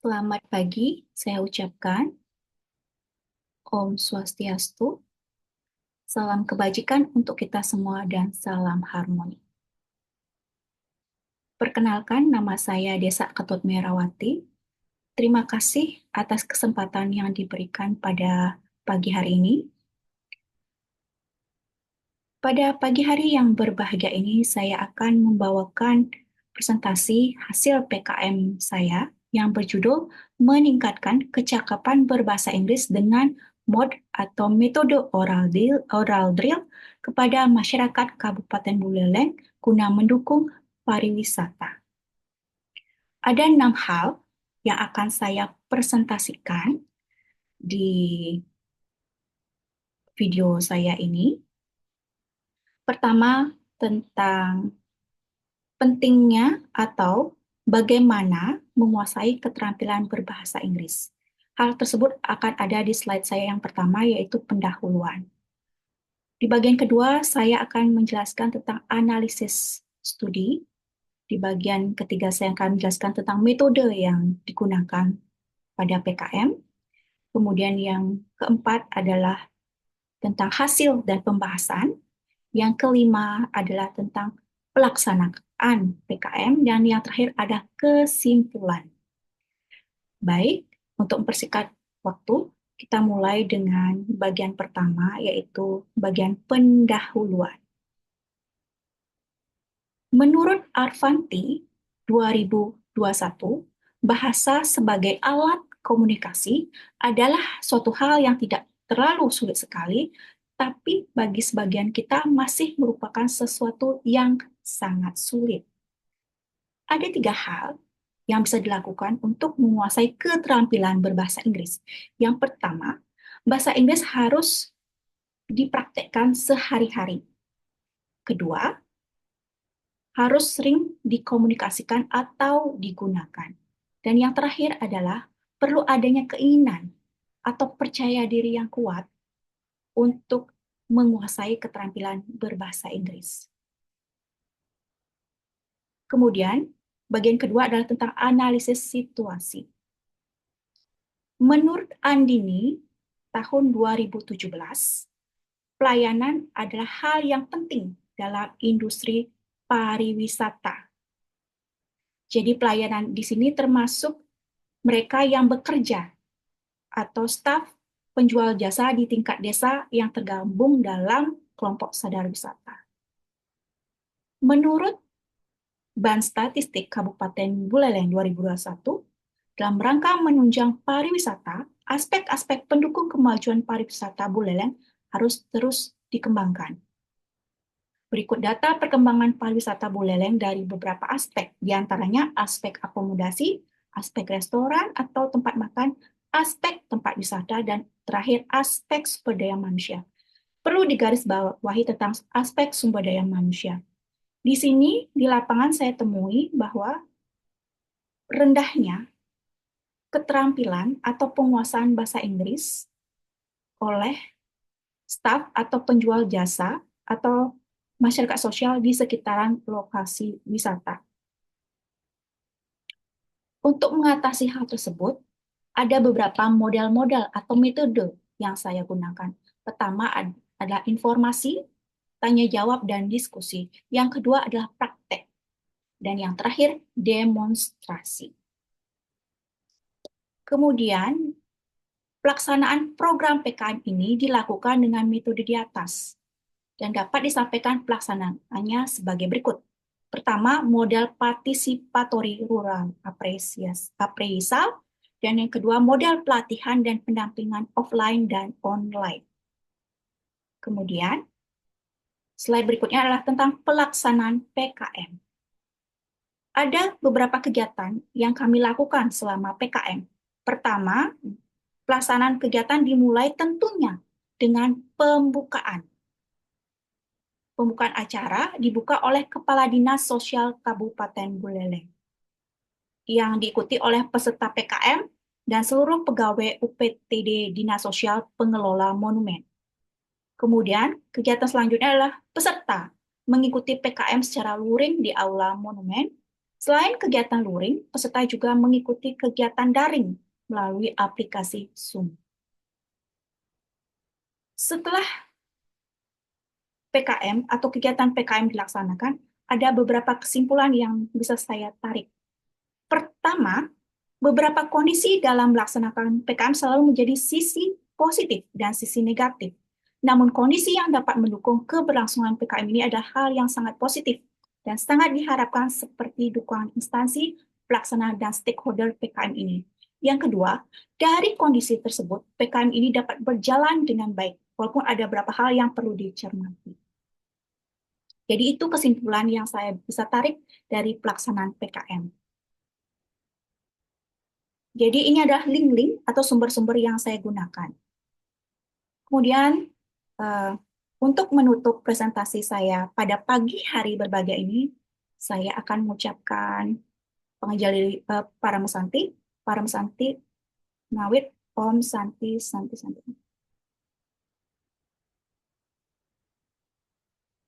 Selamat pagi, saya ucapkan Om Swastiastu, salam kebajikan untuk kita semua dan salam harmoni. Perkenalkan, nama saya Desa Ketut Merawati. Terima kasih atas kesempatan yang diberikan pada pagi hari ini. Pada pagi hari yang berbahagia ini, saya akan membawakan presentasi hasil PKM saya yang berjudul Meningkatkan Kecakapan Berbahasa Inggris dengan Mod atau Metode Oral Drill kepada Masyarakat Kabupaten Buleleng guna mendukung pariwisata. Ada 6 hal yang akan saya presentasikan di video saya ini. Pertama, tentang pentingnya atau bagaimana menguasai keterampilan berbahasa Inggris. Hal tersebut akan ada di slide saya yang pertama, yaitu pendahuluan. Di bagian kedua, saya akan menjelaskan tentang analisis studi. Di bagian ketiga, saya akan menjelaskan tentang metode yang digunakan pada PKM. Kemudian yang keempat adalah tentang hasil dan pembahasan. Yang kelima adalah tentang pelaksanaan PKM, dan yang terakhir ada kesimpulan. Baik, untuk mempersingkat waktu, kita mulai dengan bagian pertama, yaitu bagian pendahuluan. Menurut Arvanti 2021, bahasa sebagai alat komunikasi adalah suatu hal yang tidak terlalu sulit sekali, tapi bagi sebagian kita masih merupakan sesuatu yang sangat sulit. Ada 3 hal yang bisa dilakukan untuk menguasai keterampilan berbahasa Inggris. Yang pertama, bahasa Inggris harus dipraktekkan sehari-hari. Kedua, harus sering dikomunikasikan atau digunakan. Dan yang terakhir adalah perlu adanya keinginan atau percaya diri yang kuat untuk menguasai keterampilan berbahasa Inggris. Kemudian, bagian kedua adalah tentang analisis situasi. Menurut Andini, tahun 2017, pelayanan adalah hal yang penting dalam industri pariwisata. Jadi pelayanan di sini termasuk mereka yang bekerja atau staf penjual jasa di tingkat desa yang tergabung dalam kelompok sadar wisata. Menurut Ban Statistik Kabupaten Buleleng 2021, dalam rangka menunjang pariwisata, aspek-aspek pendukung kemajuan pariwisata Buleleng harus terus dikembangkan. Berikut data perkembangan pariwisata Buleleng dari beberapa aspek, diantaranya aspek akomodasi, aspek restoran atau tempat makan, aspek tempat wisata, dan terakhir aspek sumber daya manusia. Perlu digarisbawahi tentang aspek sumber daya manusia. Di sini, di lapangan saya temui bahwa rendahnya keterampilan atau penguasaan bahasa Inggris oleh staf atau penjual jasa atau masyarakat sosial di sekitaran lokasi wisata. Untuk mengatasi hal tersebut, ada beberapa model-model atau metode yang saya gunakan. Pertama adalah informasi, tanya jawab, dan diskusi. Yang kedua adalah praktek. Dan yang terakhir, demonstrasi. Kemudian, pelaksanaan program PKM ini dilakukan dengan metode di atas dan dapat disampaikan pelaksanaannya sebagai berikut. Pertama, model participatory rural appraisal, dan yang kedua, model pelatihan dan pendampingan offline dan online. Kemudian, slide berikutnya adalah tentang pelaksanaan PKM. Ada beberapa kegiatan yang kami lakukan selama PKM. Pertama, pelaksanaan kegiatan dimulai tentunya dengan pembukaan. Pembukaan acara dibuka oleh Kepala Dinas Sosial Kabupaten Buleleng, yang diikuti oleh peserta PKM dan seluruh pegawai UPTD Dinas Sosial Pengelola Monumen. Kemudian, kegiatan selanjutnya adalah peserta mengikuti PKM secara luring di Aula Monumen Selain kegiatan luring, peserta juga mengikuti kegiatan daring melalui aplikasi Zoom. Setelah PKM atau kegiatan PKM dilaksanakan, ada beberapa kesimpulan yang bisa saya tarik. Pertama, beberapa kondisi dalam melaksanakan PKM selalu menjadi sisi positif dan sisi negatif. Namun kondisi yang dapat mendukung keberlangsungan PKM ini adalah hal yang sangat positif dan sangat diharapkan seperti dukungan instansi, pelaksana, dan stakeholder PKM ini. Yang kedua, dari kondisi tersebut, PKM ini dapat berjalan dengan baik, walaupun ada beberapa hal yang perlu dicermati. Jadi itu kesimpulan yang saya bisa tarik dari pelaksanaan PKM. Jadi ini adalah link-link atau sumber-sumber yang saya gunakan. Kemudian untuk menutup presentasi saya pada pagi hari berbahagia ini, saya akan mengucapkan pengajali para mesanti, Nawit, Om Santi Santi Santi.